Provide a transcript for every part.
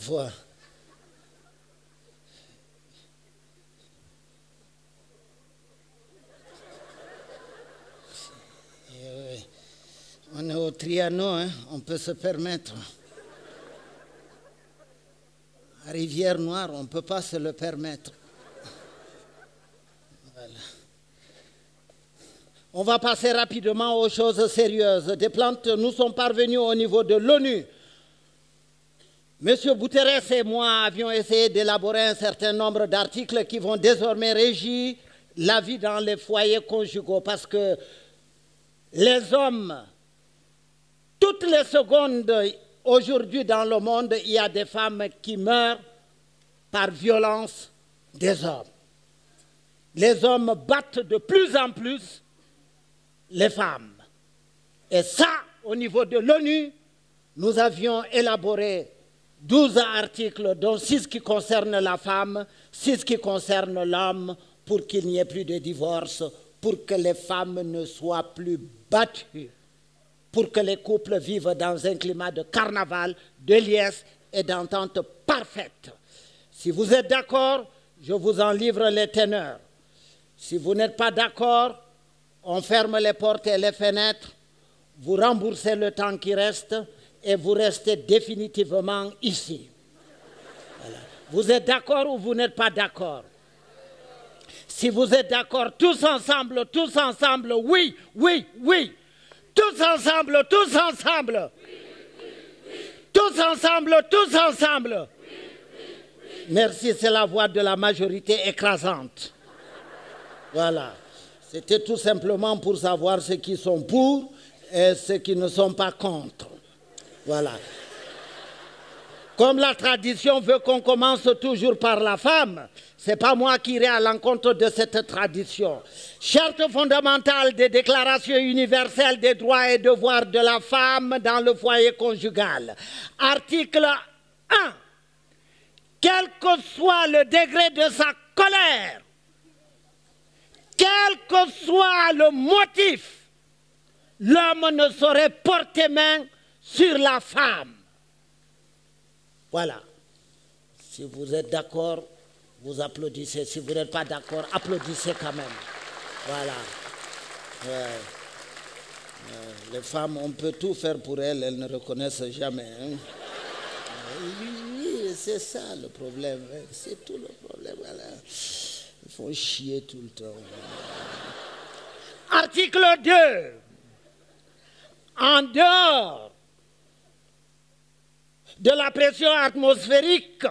Voilà. On est au Trianon, hein, on peut se permettre. À Rivière-Noire, on ne peut pas se le permettre. Voilà. On va passer rapidement aux choses sérieuses. Des plaintes nous sont parvenues au niveau de l'ONU. Monsieur Guterres et moi avions essayé d'élaborer un certain nombre d'articles qui vont désormais régir la vie dans les foyers conjugaux parce que les hommes, toutes les secondes, aujourd'hui dans le monde, il y a des femmes qui meurent par violence des hommes. Les hommes battent de plus en plus les femmes. Et ça, au niveau de l'ONU, nous avions élaboré 12 articles, dont 6 qui concernent la femme, 6 qui concernent l'homme, pour qu'il n'y ait plus de divorce, pour que les femmes ne soient plus battues, pour que les couples vivent dans un climat de carnaval, de liesse et d'entente parfaite. Si vous êtes d'accord, je vous en livre les teneurs. Si vous n'êtes pas d'accord, on ferme les portes et les fenêtres, vous remboursez le temps qui reste et vous restez définitivement ici. Voilà. Vous êtes d'accord ou vous n'êtes pas d'accord? Si vous êtes d'accord, tous ensemble, oui, oui, oui. Tous ensemble, tous ensemble. Tous ensemble, tous ensemble. Merci, c'est la voix de la majorité écrasante. Voilà. C'était tout simplement pour savoir ceux qui sont pour et ceux qui ne sont pas contre. Voilà. Comme la tradition veut qu'on commence toujours par la femme, ce n'est pas moi qui irai à l'encontre de cette tradition. Charte fondamentale des déclarations universelles des droits et devoirs de la femme dans le foyer conjugal. Article 1. Quel que soit le degré de sa colère, quel que soit le motif, l'homme ne saurait porter main sur la femme. Voilà. Si vous êtes d'accord, vous applaudissez. Si vous n'êtes pas d'accord, applaudissez quand même. Voilà. Les femmes, on peut tout faire pour elles, elles ne reconnaissent jamais. Hein. Oui, c'est ça le problème. C'est tout le problème. Voilà. Ils font chier tout le temps. Article 2. En dehors de la pression atmosphérique,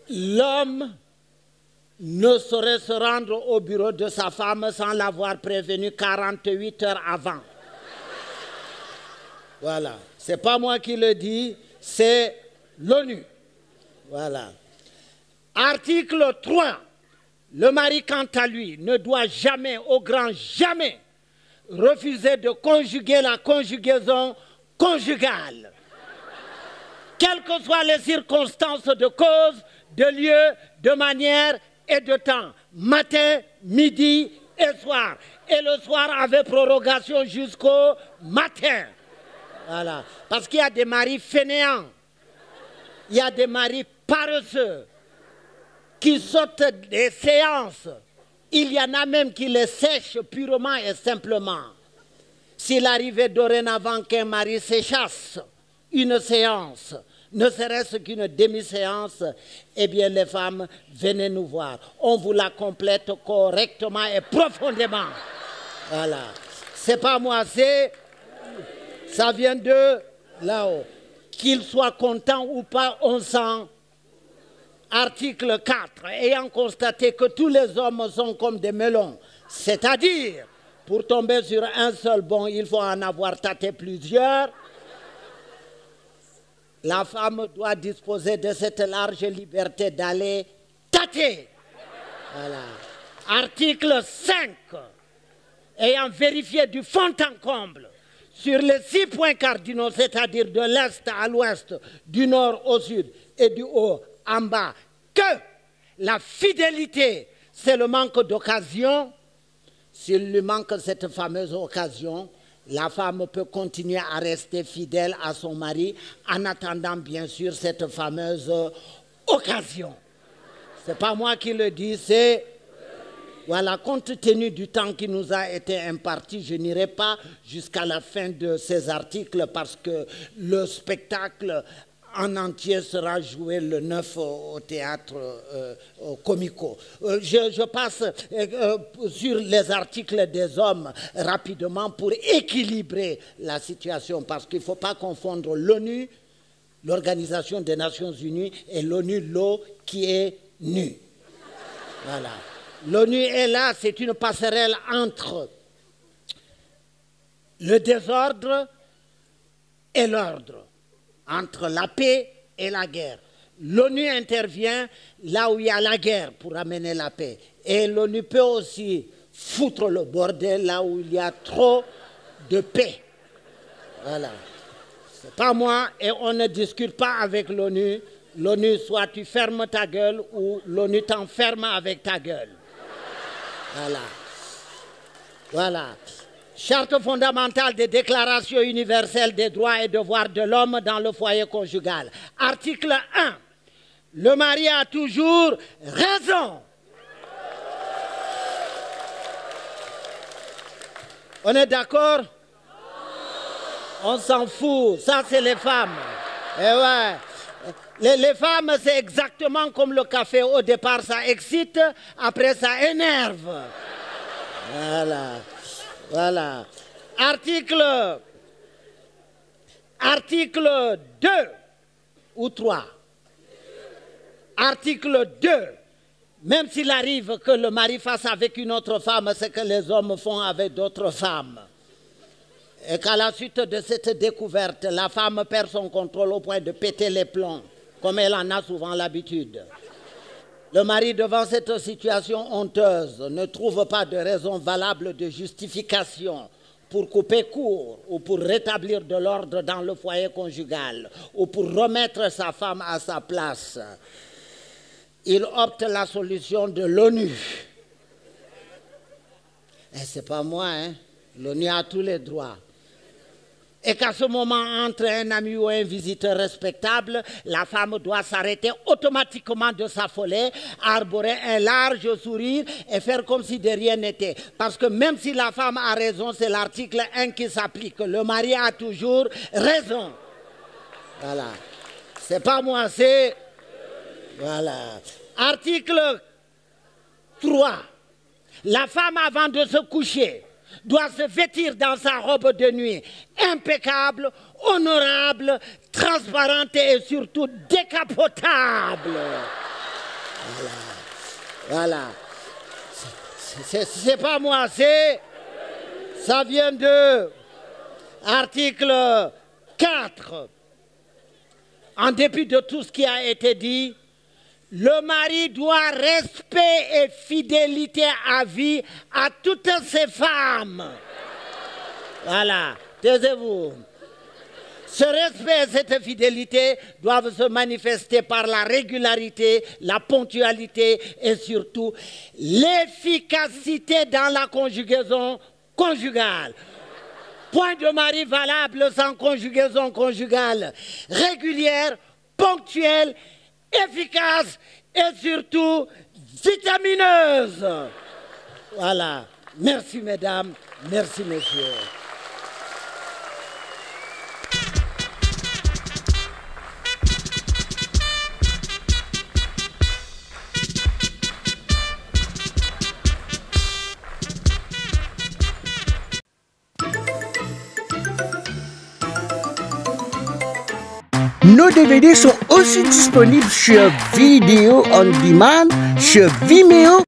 l'homme ne saurait se rendre au bureau de sa femme sans l'avoir prévenu 48 heures avant. Voilà. Ce n'est pas moi qui le dis, c'est l'ONU. Voilà. Article 3. Le mari, quant à lui, ne doit jamais, au grand jamais, refuser de conjuguer la conjugaison conjugale. Quelles que soient les circonstances de cause, de lieu, de manière et de temps. Matin, midi et soir. Et le soir avait prorogation jusqu'au matin. Voilà. Parce qu'il y a des maris fainéants. Il y a des maris paresseux qui sautent des séances. Il y en a même qui les sèchent purement et simplement. S'il arrivait dorénavant qu'un mari s'échasse une séance, ne serait-ce qu'une demi-séance, eh bien les femmes, venez nous voir. On vous la complète correctement et profondément. Voilà. C'est pas moi, ça vient de là-haut. Qu'il soit content ou pas, on sent. Article 4, ayant constaté que tous les hommes sont comme des melons, c'est-à-dire, pour tomber sur un seul bon, il faut en avoir tâté plusieurs, la femme doit disposer de cette large liberté d'aller tâter. Voilà. Article 5, ayant vérifié du fond en comble, sur les 6 points cardinaux, c'est-à-dire de l'est à l'ouest, du nord au sud et du haut en bas, que la fidélité, c'est le manque d'occasion. S'il lui manque cette fameuse occasion, la femme peut continuer à rester fidèle à son mari en attendant bien sûr cette fameuse occasion. Ce n'est pas moi qui le dis, c'est... Voilà, compte tenu du temps qui nous a été imparti, je n'irai pas jusqu'à la fin de ces articles parce que le spectacle en entier sera joué le 9 au théâtre Comico. Je passe sur les articles des hommes rapidement pour équilibrer la situation parce qu'il ne faut pas confondre l'ONU, l'Organisation des Nations Unies, et l'ONU, l'eau qui est nue. Voilà. L'ONU est là, c'est une passerelle entre le désordre et l'ordre, entre la paix et la guerre. L'ONU intervient là où il y a la guerre pour amener la paix. Et l'ONU peut aussi foutre le bordel là où il y a trop de paix. Voilà. C'est pas moi et on ne discute pas avec l'ONU. L'ONU, soit tu fermes ta gueule ou l'ONU t'enferme avec ta gueule. Voilà. Voilà. Charte fondamentale des déclarations universelles des droits et devoirs de l'homme dans le foyer conjugal. Article 1. Le mari a toujours raison. On est d'accord? On s'en fout. Ça, c'est les femmes. Et ouais. Les femmes, c'est exactement comme le café. Au départ, ça excite, après, ça énerve. Voilà. Voilà. Article 2 ou 3. Article 2. Même s'il arrive que le mari fasse avec une autre femme ce que les hommes font avec d'autres femmes, et qu'à la suite de cette découverte, la femme perd son contrôle au point de péter les plombs, comme elle en a souvent l'habitude. Le mari, devant cette situation honteuse, ne trouve pas de raison valable de justification pour couper court ou pour rétablir de l'ordre dans le foyer conjugal ou pour remettre sa femme à sa place. Il opte la solution de l'ONU. Et c'est pas moi, hein. L'ONU a tous les droits. Et qu'à ce moment, entre un ami ou un visiteur respectable, la femme doit s'arrêter automatiquement de s'affoler, arborer un large sourire et faire comme si de rien n'était. Parce que même si la femme a raison, c'est l'article 1 qui s'applique. Le mari a toujours raison. Voilà. C'est pas moi, c'est... Voilà. Article 3. La femme, avant de se coucher, doit se vêtir dans sa robe de nuit impeccable, honorable, transparente et surtout décapotable. Voilà. Voilà. C'est pas moi, c'est... Ça vient de... Article 4. En dépit de tout ce qui a été dit, le mari doit respect et fidélité à vie à toutes ses femmes. Voilà, taisez-vous. Ce respect et cette fidélité doivent se manifester par la régularité, la ponctualité et surtout l'efficacité dans la conjugaison conjugale. Point de mari valable sans conjugaison conjugale. Régulière, ponctuelle, efficace et surtout vitamineuse. Voilà. Merci mesdames, merci messieurs. Nos DVD sont aussi disponibles sur Video On Demand, sur Vimeo.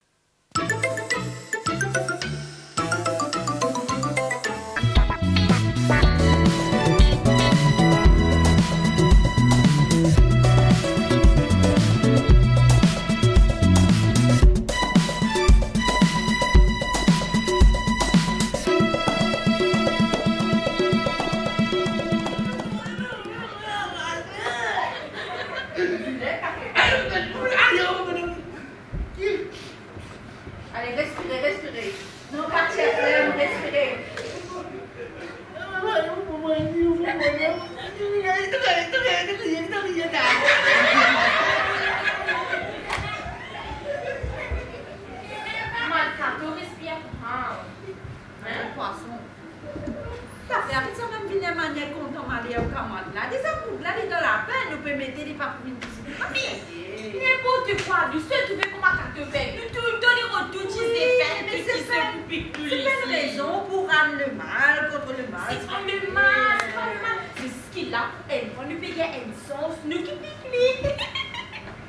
te crois, du seul tu veux comment t'as te fait. Tu donnes les retours, tu sais faire, mais c'est pas une raison pour rendre le mal contre le mal. C'est pas le mal, c'est pas le mal. C'est ce qu'il a, elle va nous payer un sens, nous qui pique.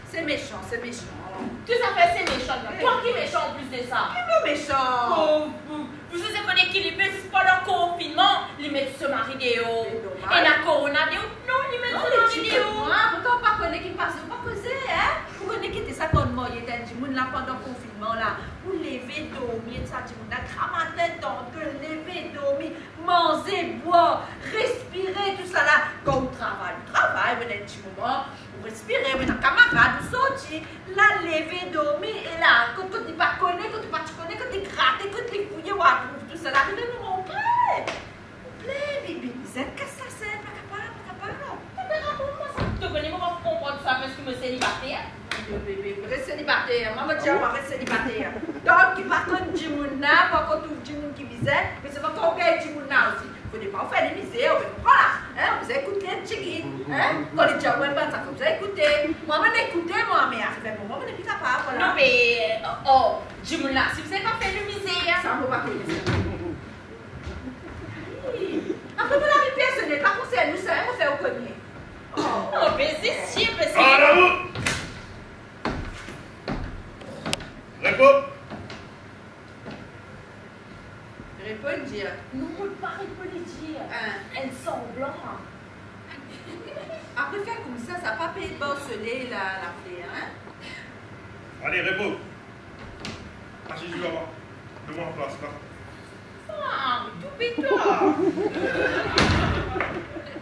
C'est méchant, c'est méchant. Tout ça fait, c'est méchant. Toi qui es méchant en plus de ça. Qui est méchant? Vous savez qu'on est équilibré, c'est pas le confinement. Ils mettent sur ma vidéo. Et la corona, non, ils mettent sur ma vidéo. Pourtant, pas qu'on est qui passe, pas causer, hein? Vous connaissez qui était ça comme moi, il était un djimoun là pendant le confinement là. Vous levez, dormir, ça, djimoun là, cramater dans que lever, dormir, manger, boire, respirer, tout ça là. Quand vous travaillez, vous êtes un petit moment. Respirer, mais dans camarade, vous sortez, là, lever, dormir, et là, quand tu ne pas connais, quand tu pas connais, quand tu grattes, quand tu fouilles, tout ça, là, nous plaît. Bibi, qu'est-ce que c'est? Pas capable. Tu connais, moi, je comprends ça parce que je suis célibataire. Bébé, reste célibataire. Maman dit, moi, reste célibataire. Donc, il va contre Djimouna, pas contre Djimoun qui visait, mais c'est pas contre Djimouna aussi. Il ne faut pas faire des misères, voilà. Hein, vous écoutez un chiquit. Hein? Quand les gens ne ça, vous écoutez. Moi, je écoutez, moi, mais arrivé un moment, je ne suis pas capable. Voilà. Non, mais, Djimouna, si vous n'avez pas fait de misère. Ça ne peut pas connaître. Après, vous l'avez personnel, par contre, c'est nous, ça, on fait au cogner. Oh, mais c'est chier, parce que. Ah, là, vous! Réponds! Réponds dire. Non, pas répondre dire. Un semblant. Après faire comme ça n'a pas payé de borceler la clé, hein? Allez, réponds! Assis, je vais voir. Demande en place, là. Ah, tout pétard!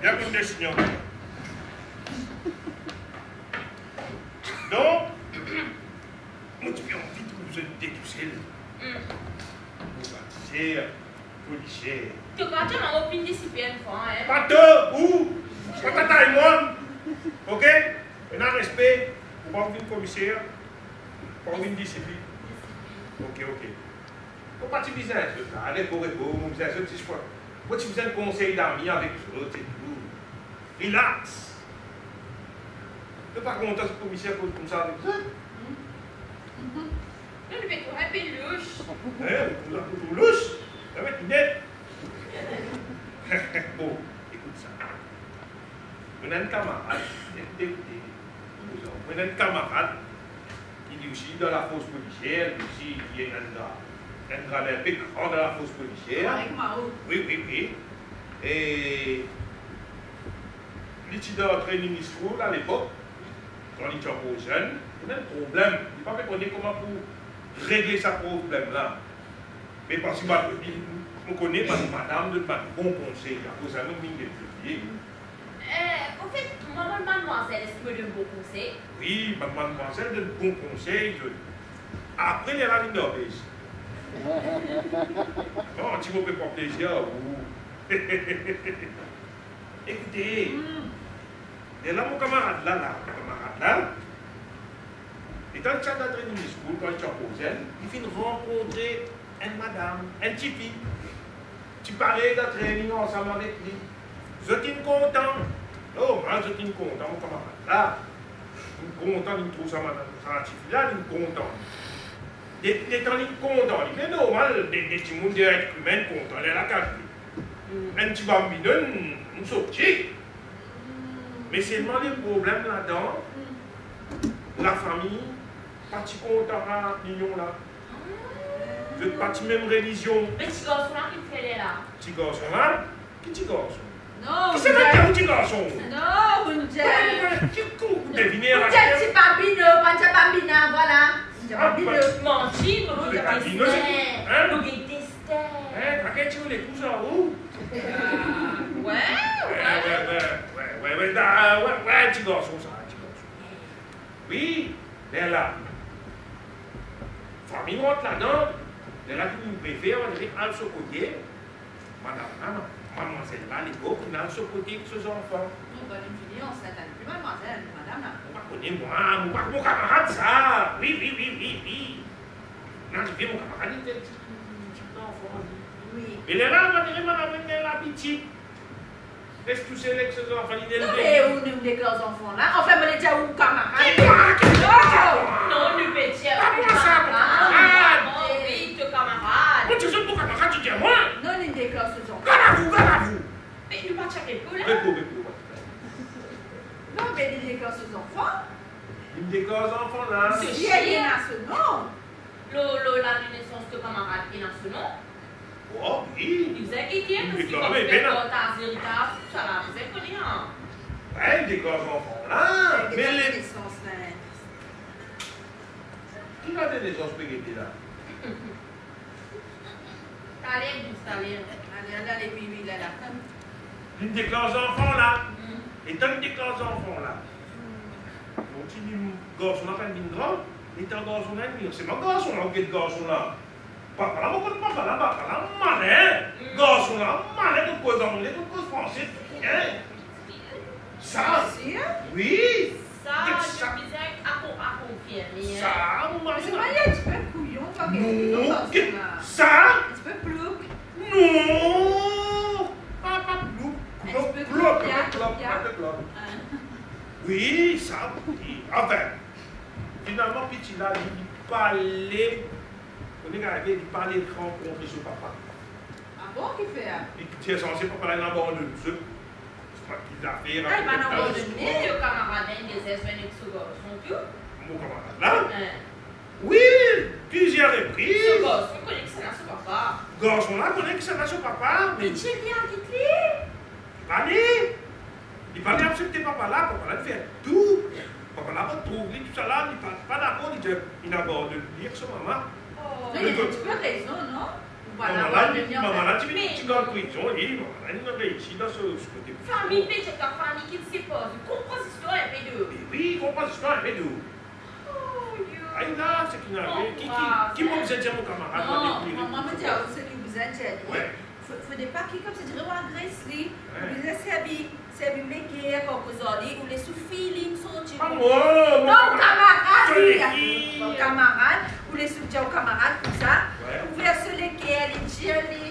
Bien comme des signaux. Donc, moi, tu as envie de nous aider tout seul. Policier. Tu crois que tu m'as opinion discipline, hein? Pas deux, ou? Pas tata et moi. Ok? On a respect. Pas une commissaire. Pas une discipline. Ok. Pourquoi tu vises un truc là? Allez, pour répondre, on vise un truc, c'est quoi? Pourquoi tu vises un conseil d'amis avec eux, c'est tout? Relax. Tu n'es pas content ce commissaire comme ça avec ça? Je vais te un peu louche. Tout louche? Ça va être net. Bon, écoute ça. On a un camarade, on a un camarade qui est aussi dans la force policière, aussi qui est un grade un peu grand dans la force policière. Avec Mao. Oui. Et il était dans le training school à l'époque, quand il était encore jeune, il a un problème. Il n'a pas fait comment pour régler ce problème-là. Mais parce que on connaît pas madame de pas de bons conseils, à cause de nous, En fait, mademoiselle, est-ce que tu me donnes de bons conseils? Oui, mademoiselle donne de bons conseils. Après les rallyes d'Orbège. Non, tu me fais pas plaisir. Écoutez, et là, mon camarade là, et quand tu as dans le training school, quand tu as posé, il finit rencontrer une madame, un petit fille. Tu parlais de training ensemble avec lui. Je suis content. Oh, moi, je suis content, mon camarade. Là, je suis content, il me trouve ça, madame. Ça, petit fille là, il me content. Il est content. Il est normal, des petits mondes d'être humains contents. Il est là, un petit bambino, une sortie. Mais seulement les problèmes là-dedans, la famille, pas si content à l'union là. Vous n'êtes pas de même religion. Mais petit garçon là, qui fait là? Petit garçon là? Petit garçon. Non, c'est un petit garçon. Non, vous nous dites. Vous devinez la question. Petit bambino, pas de bambina, voilà. Bambino. Manger, nous détestons. Hein, t'as qu'à les coups en haut? Ouais, petit garçon ça, petit garçon. Oui, là. Famille monte là-dedans. Là, qui nous préfère, on dirait à ce côté. Madame, mademoiselle là, les gars, qui n'a ce côté que ses enfants. Non, bonne fille, on s'attend plus, mademoiselle, madame là. On va connaître moi, mon camarade ça. Oui. Non, j'ai vu mon camarade, il était petit enfant. Oui. Et là, on va dire, madame, elle est la petite. Est-ce que tu sais que ses enfants, il est élevé? Non, mais où nous, les grands enfants là? Enfin, on va dire où camarade? Qui enfants. Il des gros enfants là. Ce chien est à ce nom. La naissance de camarade est dans ce nom. Oh oui. Il faisait qu'il tienne, parce que comme mais il fait ta zérita, ça là, vous êtes connu, hein. Ouais, des gros enfants là. Mais les... naissances là. Qui a des naissances spaghetti là? Allez. Allez, puis là. Une des gros enfants là. Et tant des gros enfants là. Donc si une garçon n'a pas une grande, il est un garçon là. C'est ma garçon là, quel garçon là? Papa là, pourquoi papa là, malin. Garçon là, malin, de quoi anglais, de quoi français. Ça? Oui. Ça, je disais à confirmer. Ça, mon mari. C'est pas un petit peu couillon, toi, qui est là. Ça? Un petit peu plouc. Non. Pas plouc. Oui, ça, oui. Enfin, finalement, petit là, il parlait, on est arrivé, il parlait de rencontrer son papa. Ah bon, qu'il fait? Il était censé pas parler d'abandonner. C'est pas qu'il a fait. Ah, il va n'abandonner, le camarade, des espèces de sous-garçons, tout. Mon camarade là? Oui, plusieurs reprises. Ce garçon connaît que c'est là son papa. Garçon là connaît que c'est là son papa. Mais tu es bien avec lui. Il parlait absolument papa là il fait tout. Papa là va trouver tout ça là, il parle pas d'accord, il n'aborde lire son maman. Mais il a un petit peu raison, non? Maman là, tu viens de dans la prison, et maman là, il a réussi dans ce côté. Famille, c'est ta famille qui ne sait pas. Composition un peu de. Oui, composition un peu de. Ah, là, c'est qu'il n'avait. Qui m'a dit mon camarade? Non, maman me dit, c'est que vous êtes dit. Faut des paquets comme c'est vraiment agressif. Vous êtes servi métier comme vous avez, ou les sous-feeling sont du. Non, camarade, ou les sous-dire aux camarades, comme ça. Vous versez les quais, les jelly.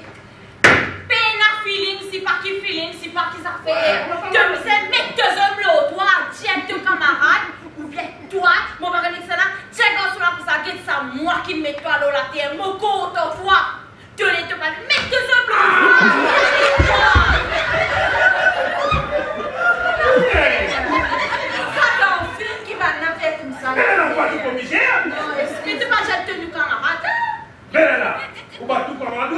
Peine à feeling, c'est pas qui feeling, c'est pas qui ça fait. Tu me sais, mettre deux hommes là, toi, tiens ton camarade, ou bien toi, mon mari ça là, tiens quand là pour ça, c'est ça, moi qui me mets toi là, la terre, mon compte en toi. Tu ne te pas mettre deux hommes là. Ça, dans un film qui va nous faire comme ça. Mais elle n'a pas tout comme misère. Mais tu n'as pas déjà tenu camarade. Mais là, on va tout camarade.